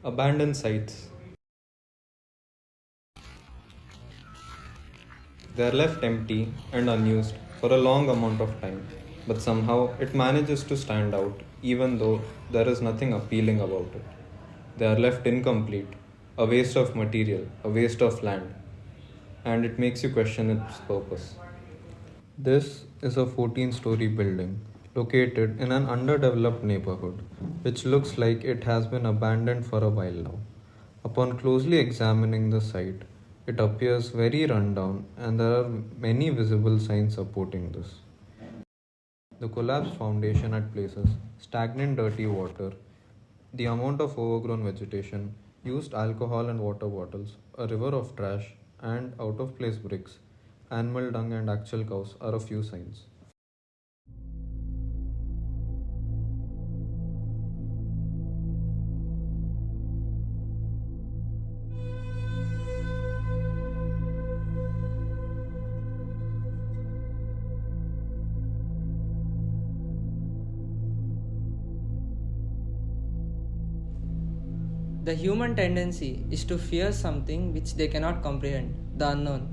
Abandoned sites. They are left empty and unused for a long amount of time, but somehow it manages to stand out even though there is nothing appealing about it. They are left incomplete, a waste of material, a waste of land, and it makes you question its purpose. This is a 14-story building located in an underdeveloped neighborhood, which looks like it has been abandoned for a while now. Upon closely examining the site, it appears very rundown and there are many visible signs supporting this. The collapsed foundation at places, stagnant dirty water, the amount of overgrown vegetation, used alcohol and water bottles, a river of trash, and out of place bricks, animal dung, and actual cows are a few signs. The human tendency is to fear something which they cannot comprehend, the unknown.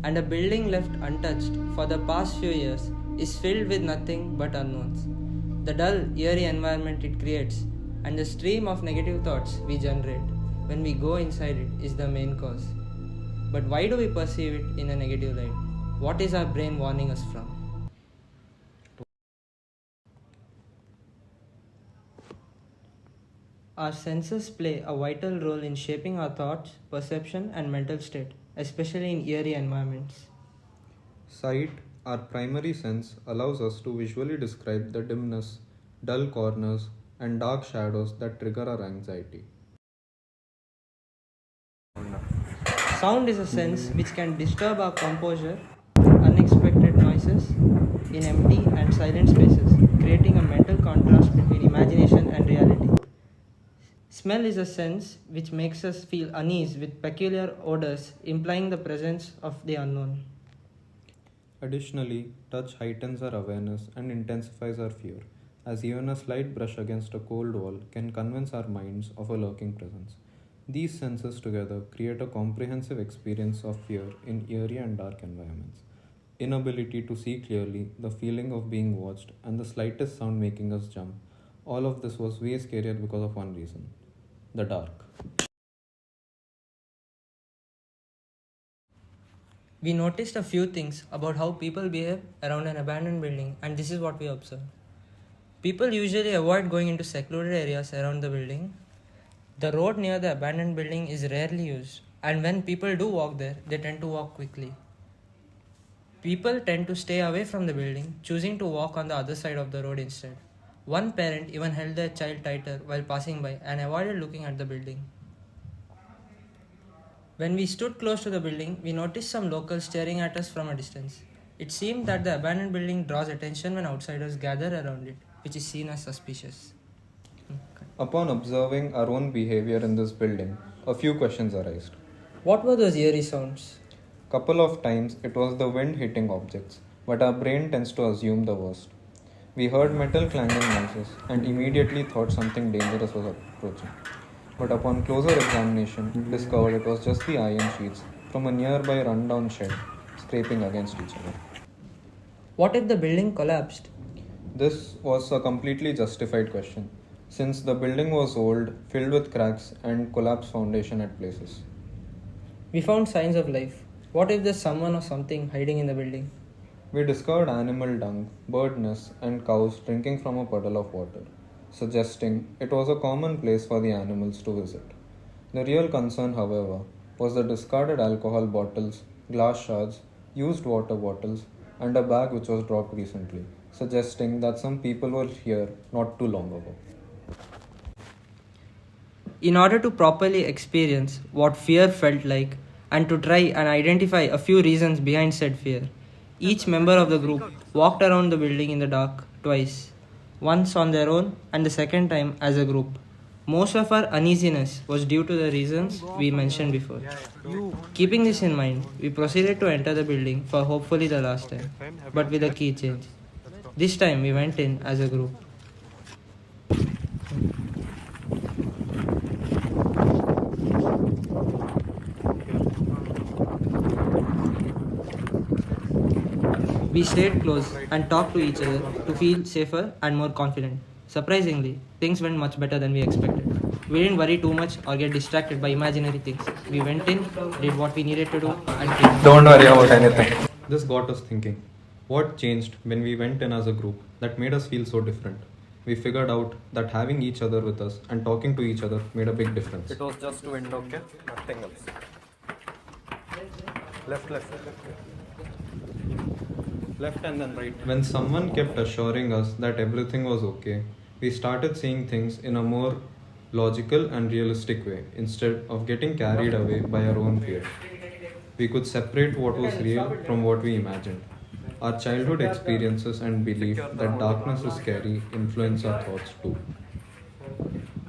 And a building left untouched for the past few years is filled with nothing but unknowns. The dull, eerie environment it creates and the stream of negative thoughts we generate when we go inside it is the main cause. But why do we perceive it in a negative light? What is our brain warning us from? Our senses play a vital role in shaping our thoughts, perception, and mental state, especially in eerie environments. Sight, our primary sense, allows us to visually describe the dimness, dull corners, and dark shadows that trigger our anxiety. Sound is a sense which can disturb our composure, unexpected noises in empty and silent spaces, creating a mental contrast between imagination and reality. Smell is a sense which makes us feel unease with peculiar odors, implying the presence of the unknown. Additionally, touch heightens our awareness and intensifies our fear, as even a slight brush against a cold wall can convince our minds of a lurking presence. These senses together create a comprehensive experience of fear in eerie and dark environments. Inability to see clearly, the feeling of being watched, and the slightest sound making us jump. All of this was way scarier because of one reason: the dark. We noticed a few things about how people behave around an abandoned building, and this is what we observed. People usually avoid going into secluded areas around the building. The road near the abandoned building is rarely used, and when people do walk there, they tend to walk quickly. People tend to stay away from the building, choosing to walk on the other side of the road instead. One parent even held their child tighter while passing by and avoided looking at the building. When we stood close to the building, we noticed some locals staring at us from a distance. It seemed that the abandoned building draws attention when outsiders gather around it, which is seen as suspicious. Upon observing our own behavior in this building, a few questions arise. What were those eerie sounds? Couple of times it was the wind hitting objects, but our brain tends to assume the worst. We heard metal clanging noises and immediately thought something dangerous was approaching. But upon closer examination, discovered it was just the iron sheets from a nearby rundown shed scraping against each other. What if the building collapsed? This was a completely justified question, since the building was old, filled with cracks, and collapsed foundation at places. We found signs of life. What if there's someone or something hiding in the building? We discovered animal dung, bird nests, and cows drinking from a puddle of water, suggesting it was a common place for the animals to visit. The real concern, however, was the discarded alcohol bottles, glass shards, used water bottles, and a bag which was dropped recently, suggesting that some people were here not too long ago. In order to properly experience what fear felt like and to try and identify a few reasons behind said fear, each member of the group walked around the building in the dark twice, once on their own and the second time as a group. Most of our uneasiness was due to the reasons we mentioned before. Keeping this in mind, we proceeded to enter the building for hopefully the last time, but with a key change. This time we went in as a group. We stayed close and talked to each other to feel safer and more confident. Surprisingly, things went much better than we expected. We didn't worry too much or get distracted by imaginary things. We went in, did what we needed to do, and came out. Don't worry about anything. This got us thinking, what changed when we went in as a group that made us feel so different? We figured out that having each other with us and talking to each other made a big difference. It was just wind, okay? Nothing else. Left. Left and then right. When someone kept assuring us that everything was okay, we started seeing things in a more logical and realistic way instead of getting carried away by our own fear. We could separate what was real from what we imagined. Our childhood experiences and belief that darkness is scary influence our thoughts too.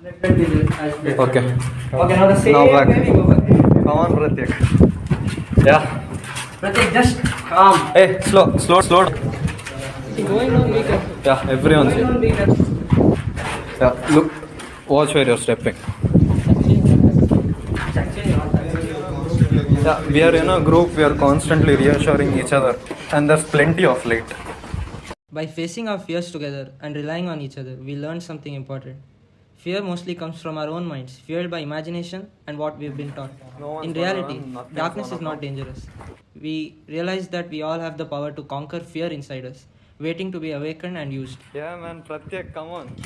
Okay. Okay, now the same Now back. way we go back. Come on, Pratik. Yeah. Pratik, just calm. Hey, slow. Going on, be careful. Yeah, everyone's Going here. on, be careful. Yeah, look. Watch where you're stepping. Yeah, we are in a group, we are constantly reassuring each other, and there's plenty of light. By facing our fears together and relying on each other, we learned something important. Fear mostly comes from our own minds, fueled by imagination and what we've been taught. In reality, darkness is not dangerous. We realize that we all have the power to conquer fear inside us, waiting to be awakened and used. Yeah, man, Pratyek, come on.